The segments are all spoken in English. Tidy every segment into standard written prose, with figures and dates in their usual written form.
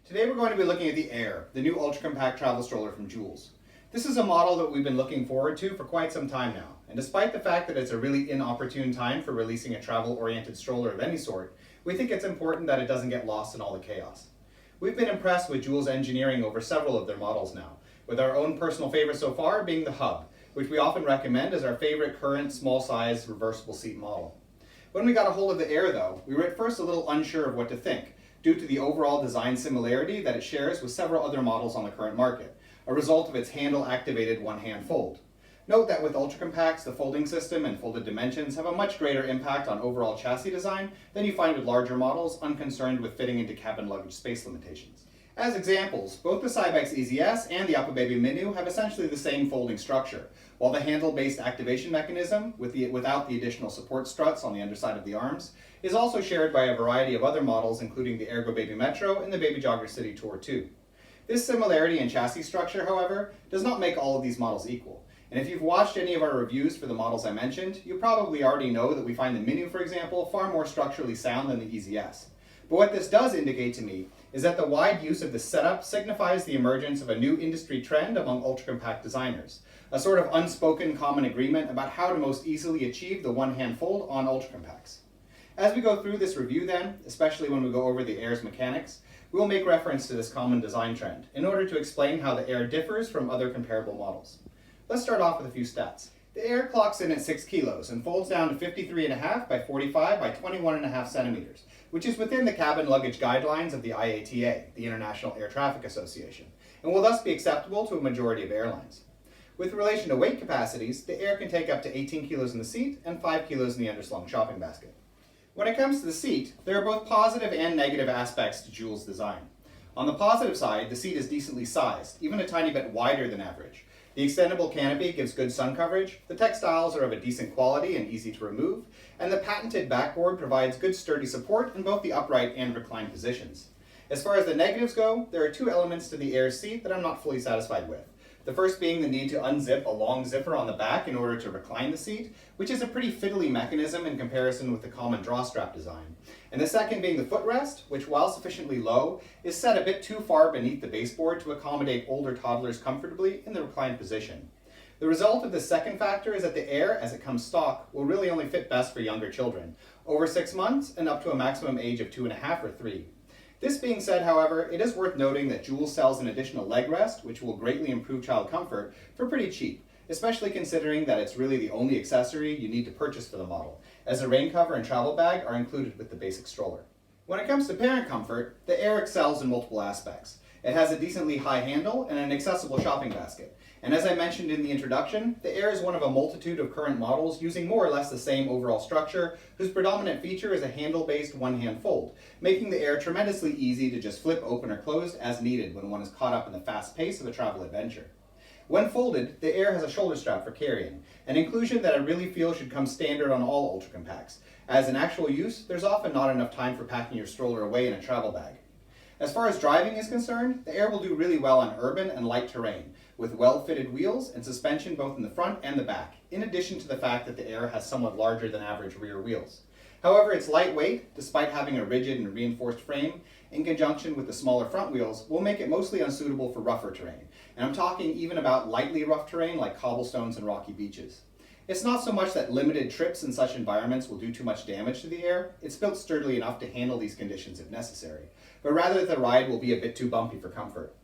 Today we're going to be looking at the Aer, the new ultra-compact travel stroller from Joolz. This is a model that we've been looking forward to for quite some time now, and despite the fact that it's a really inopportune time for releasing a travel-oriented stroller of any sort, we think it's important that it doesn't get lost in all the chaos. We've been impressed with Joolz engineering over several of their models now, with our own personal favorite so far being the Hub, which we often recommend as our favorite current small-size reversible seat model. When we got a hold of the Aer though, we were at first a little unsure of what to think, due to the overall design similarity that it shares with several other models on the current market, a result of its handle-activated one-hand fold. Note that with ultra-compacts, the folding system and folded dimensions have a much greater impact on overall chassis design than you find with larger models unconcerned with fitting into cabin luggage space limitations. As examples, both the Cybex EasyS and the UPPababy Minu have essentially the same folding structure, while the handle-based activation mechanism, without the additional support struts on the underside of the arms, is also shared by a variety of other models including the Ergobaby Metro and the Baby Jogger City Tour 2. This similarity in chassis structure, however, does not make all of these models equal. And if you've watched any of our reviews for the models I mentioned, you probably already know that we find the Minu, for example, far more structurally sound than the EasyS. But what this does indicate to me is that the wide use of this setup signifies the emergence of a new industry trend among ultra-compact designers, a sort of unspoken common agreement about how to most easily achieve the one-hand fold on ultra-compacts. As we go through this review then, especially when we go over the Aer's mechanics, we will make reference to this common design trend in order to explain how the Aer differs from other comparable models. Let's start off with a few stats. The Aer clocks in at 6 kilos and folds down to 53.5 by 45 by 21.5 centimeters, which is within the cabin luggage guidelines of the IATA, the International Air Traffic Association, and will thus be acceptable to a majority of airlines. With relation to weight capacities, the Aer can take up to 18 kilos in the seat and 5 kilos in the underslung shopping basket. When it comes to the seat, there are both positive and negative aspects to Joolz' design. On the positive side, the seat is decently sized, even a tiny bit wider than average. The extendable canopy gives good sun coverage, the textiles are of a decent quality and easy to remove, and the patented backboard provides good sturdy support in both the upright and reclined positions. As far as the negatives go, there are two elements to the Aer's seat that I'm not fully satisfied with. The first being the need to unzip a long zipper on the back in order to recline the seat, which is a pretty fiddly mechanism in comparison with the common drawstrap design. And the second being the footrest, which while sufficiently low, is set a bit too far beneath the baseboard to accommodate older toddlers comfortably in the reclined position. The result of this second factor is that the Aer, as it comes stock, will really only fit best for younger children, over 6 months and up to a maximum age of 2.5 or 3. This being said, however, it is worth noting that Joolz sells an additional leg rest, which will greatly improve child comfort, for pretty cheap, especially considering that it's really the only accessory you need to purchase for the model, as a rain cover and travel bag are included with the basic stroller. When it comes to parent comfort, the Aer excels in multiple aspects. It has a decently high handle and an accessible shopping basket. And as I mentioned in the introduction, the Aer is one of a multitude of current models using more or less the same overall structure, whose predominant feature is a handle-based one-hand fold, making the Aer tremendously easy to just flip open or closed as needed when one is caught up in the fast pace of a travel adventure. When folded, the Aer has a shoulder strap for carrying, an inclusion that I really feel should come standard on all ultra-compacts, as in actual use, there's often not enough time for packing your stroller away in a travel bag. As far as driving is concerned, the Aer will do really well on urban and light terrain, with well-fitted wheels and suspension both in the front and the back, in addition to the fact that the Aer has somewhat larger than average rear wheels. However, its lightweight, despite having a rigid and reinforced frame, in conjunction with the smaller front wheels, will make it mostly unsuitable for rougher terrain, and I'm talking even about lightly rough terrain like cobblestones and rocky beaches. It's not so much that limited trips in such environments will do too much damage to the Aer, it's built sturdily enough to handle these conditions if necessary, but rather that the ride will be a bit too bumpy for comfort.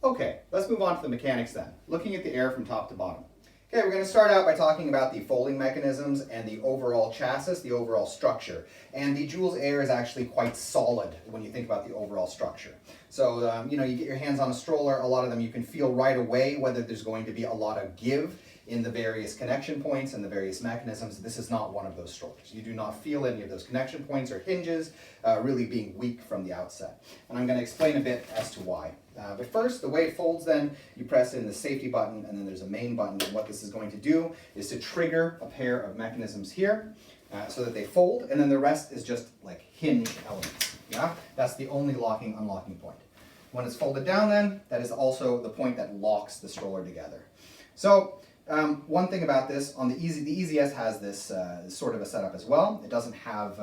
Okay, let's move on to the mechanics then, looking at the Aer from top to bottom. Okay, we're going to start out by talking about the folding mechanisms and the overall chassis, the overall structure. And the Joolz Aer is actually quite solid when you think about the overall structure. So, you get your hands on a stroller, a lot of them you can feel right away whether there's going to be a lot of give in the various connection points and the various mechanisms. This is not one of those strollers. You do not feel any of those connection points or hinges really being weak from the outset. And I'm going to explain a bit as to why. But first, the way it folds then, you press in the safety button and then there's a main button, and what this is going to do is to trigger a pair of mechanisms here so that they fold, and then the rest is just like hinge elements. Yeah? That's the only locking, unlocking point. When it's folded down then, that is also the point that locks the stroller together. So one thing about this, on the EasyS has this sort of a setup as well. It doesn't have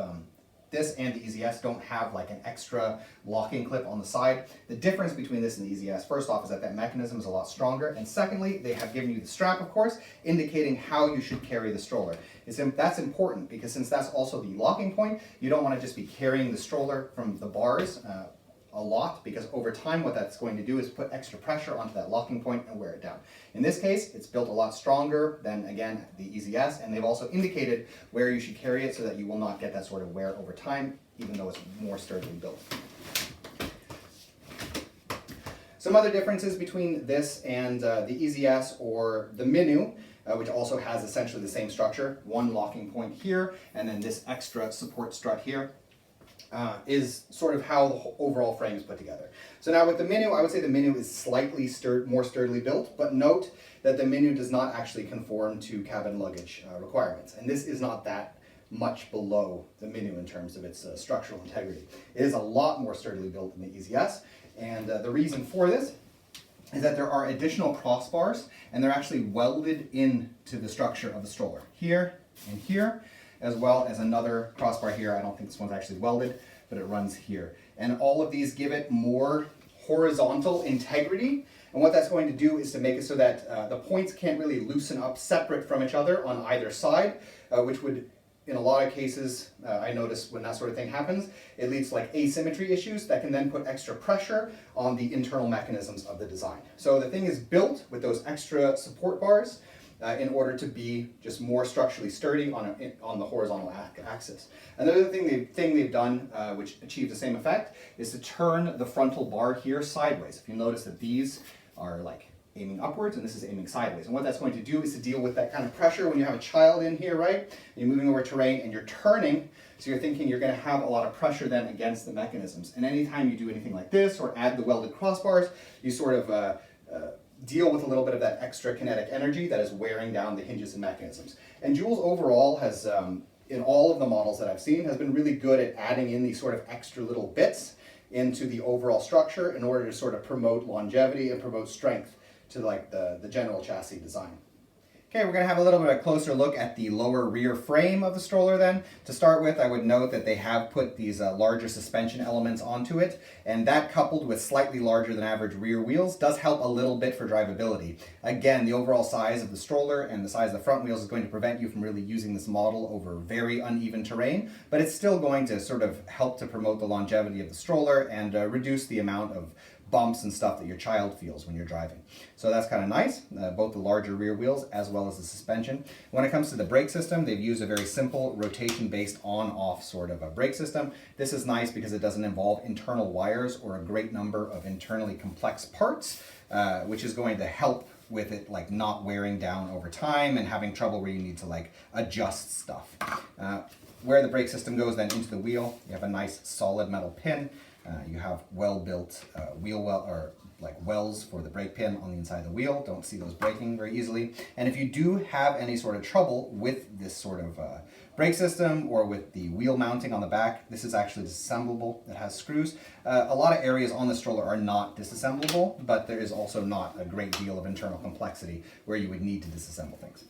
This and the EZS don't have like an extra locking clip on the side. The difference between this and the EZS, first off, is that mechanism is a lot stronger, and secondly, they have given you the strap, of course, indicating how you should carry the stroller. That's important because since that's also the locking point, you don't want to just be carrying the stroller from the bars a lot, because over time what that's going to do is put extra pressure onto that locking point and wear it down. In this case, it's built a lot stronger than, again, the EZS, and they've also indicated where you should carry it so that you will not get that sort of wear over time, even though it's more sturdily built. Some other differences between this and the EZS or the Minu, which also has essentially the same structure, one locking point here, and then this extra support strut here. Is sort of how the overall frame is put together. So now with the Minu, I would say the Minu is slightly more sturdily built, but note that the Minu does not actually conform to cabin luggage requirements. And this is not that much below the Minu in terms of its structural integrity. It is a lot more sturdily built than the EZS, and the reason for this is that there are additional crossbars, and they're actually welded into the structure of the stroller, here and here, as well as another crossbar here. I don't think this one's actually welded, but it runs here. And all of these give it more horizontal integrity. And what that's going to do is to make it so that the points can't really loosen up separate from each other on either side, which would, in a lot of cases, I notice when that sort of thing happens, it leads to like asymmetry issues that can then put extra pressure on the internal mechanisms of the design. So the thing is built with those extra support bars in order to be just more structurally sturdy on the horizontal axis. Another thing they've done, which achieves the same effect, is to turn the frontal bar here sideways. If you notice that these are like aiming upwards and this is aiming sideways. And what that's going to do is to deal with that kind of pressure when you have a child in here, right? And you're moving over terrain and you're turning, so you're thinking you're going to have a lot of pressure then against the mechanisms. And anytime you do anything like this or add the welded crossbars, you sort of deal with a little bit of that extra kinetic energy that is wearing down the hinges and mechanisms. And Joolz overall has, in all of the models that I've seen, has been really good at adding in these sort of extra little bits into the overall structure in order to sort of promote longevity and promote strength to like the general chassis design. Okay, we're going to have a little bit of a closer look at the lower rear frame of the stroller then. To start with, I would note that they have put these larger suspension elements onto it, and that coupled with slightly larger than average rear wheels does help a little bit for drivability. Again, the overall size of the stroller and the size of the front wheels is going to prevent you from really using this model over very uneven terrain, but it's still going to sort of help to promote the longevity of the stroller and reduce the amount of bumps and stuff that your child feels when you're driving. So that's kind of nice, both the larger rear wheels as well as the suspension. When it comes to the brake system, they've used a very simple rotation-based on-off sort of a brake system. This is nice because it doesn't involve internal wires or a great number of internally complex parts, which is going to help with it like not wearing down over time and having trouble where you need to like adjust stuff. Where the brake system goes then into the wheel, you have a nice solid metal pin. You have well-built wheel wells for the brake pin on the inside of the wheel. Don't see those breaking very easily. And if you do have any sort of trouble with this sort of brake system or with the wheel mounting on the back, this is actually disassemblable. It has screws. A lot of areas on the stroller are not disassemblable, but there is also not a great deal of internal complexity where you would need to disassemble things.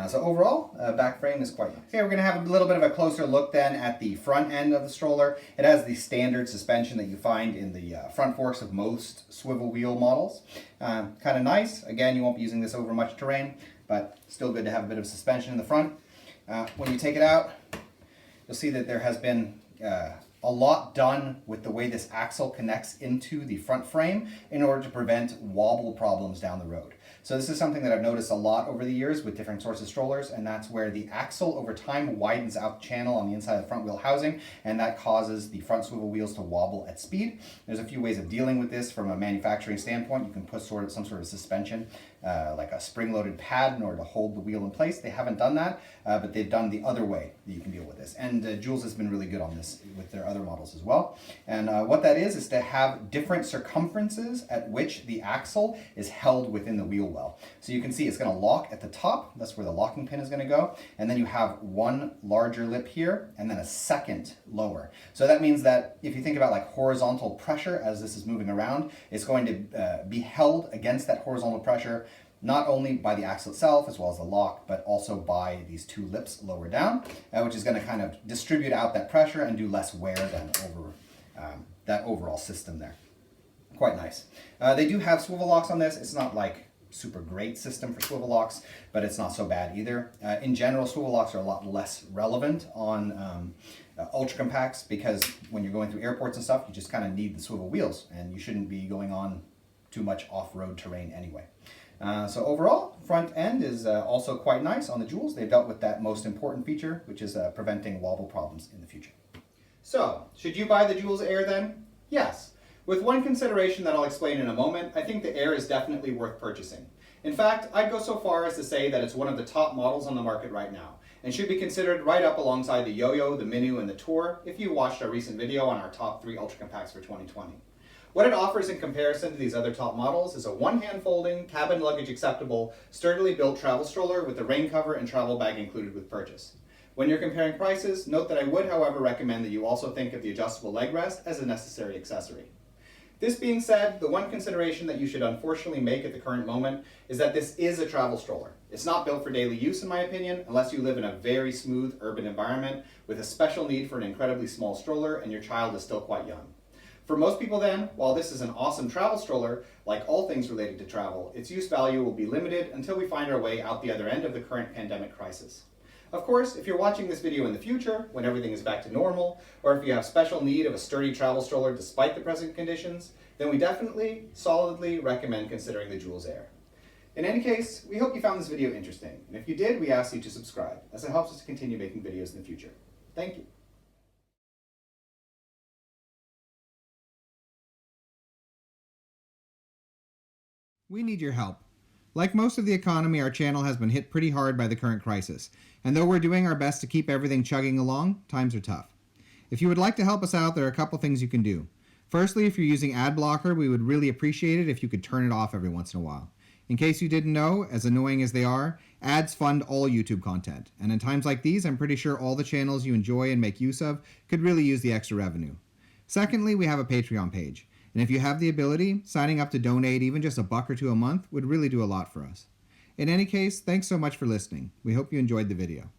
So overall, back frame is quite nice. Okay, we're going to have a little bit of a closer look then at the front end of the stroller. It has the standard suspension that you find in the front forks of most swivel wheel models. Kind of nice. Again, you won't be using this over much terrain, but still good to have a bit of suspension in the front. When you take it out, you'll see that there has been a lot done with the way this axle connects into the front frame in order to prevent wobble problems down the road. So this is something that I've noticed a lot over the years with different sorts of strollers, and that's where the axle over time widens out the channel on the inside of the front wheel housing, and that causes the front swivel wheels to wobble at speed. There's a few ways of dealing with this from a manufacturing standpoint. You can put some sort of suspension, like a spring-loaded pad in order to hold the wheel in place. They haven't done that, but they've done the other way that you can deal with this. And Joolz has been really good on this with their other models as well. And what that is to have different circumferences at which the axle is held within the wheel well. So you can see it's going to lock at the top. That's where the locking pin is going to go. And then you have one larger lip here and then a second lower. So that means that if you think about like horizontal pressure as this is moving around, it's going to be held against that horizontal pressure not only by the axle itself as well as the lock, but also by these two lips lower down, which is going to kind of distribute out that pressure and do less wear than over that overall system there. Quite nice. They do have swivel locks on this. It's not like super great system for swivel locks, but it's not so bad either. In general, swivel locks are a lot less relevant on ultra compacts because when you're going through airports and stuff, you just kind of need the swivel wheels and you shouldn't be going on too much off-road terrain anyway. So overall, front end is also quite nice on the Joolz. They've dealt with that most important feature, which is preventing wobble problems in the future. So, should you buy the Joolz Aer then? Yes. With one consideration that I'll explain in a moment, I think the Aer is definitely worth purchasing. In fact, I'd go so far as to say that it's one of the top models on the market right now, and should be considered right up alongside the Yo-Yo, the Minu, and the Tour if you watched our recent video on our top 3 ultra compacts for 2020. What it offers in comparison to these other top models is a one-hand folding, cabin luggage acceptable, sturdily built travel stroller with a rain cover and travel bag included with purchase. When you're comparing prices, note that I would, however, recommend that you also think of the adjustable leg rest as a necessary accessory. This being said, the one consideration that you should unfortunately make at the current moment is that this is a travel stroller. It's not built for daily use, in my opinion, unless you live in a very smooth urban environment with a special need for an incredibly small stroller and your child is still quite young. For most people then, while this is an awesome travel stroller, like all things related to travel, its use value will be limited until we find our way out the other end of the current pandemic crisis. Of course, if you're watching this video in the future, when everything is back to normal, or if you have special need of a sturdy travel stroller despite the present conditions, then we definitely, solidly recommend considering the Joolz Aer. In any case, we hope you found this video interesting, and if you did, we ask you to subscribe, as it helps us to continue making videos in the future. Thank you. We need your help. Like most of the economy, our channel has been hit pretty hard by the current crisis, and though we're doing our best to keep everything chugging along, times are tough. If you would like to help us out, there are a couple things you can do. Firstly, if you're using ad blocker, we would really appreciate it if you could turn it off every once in a while. In case you didn't know, as annoying as they are, ads fund all YouTube content, and in times like these, I'm pretty sure all the channels you enjoy and make use of could really use the extra revenue. Secondly, we have a Patreon page. And if you have the ability, signing up to donate even just $1 or $2 a month would really do a lot for us. In any case, thanks so much for listening. We hope you enjoyed the video.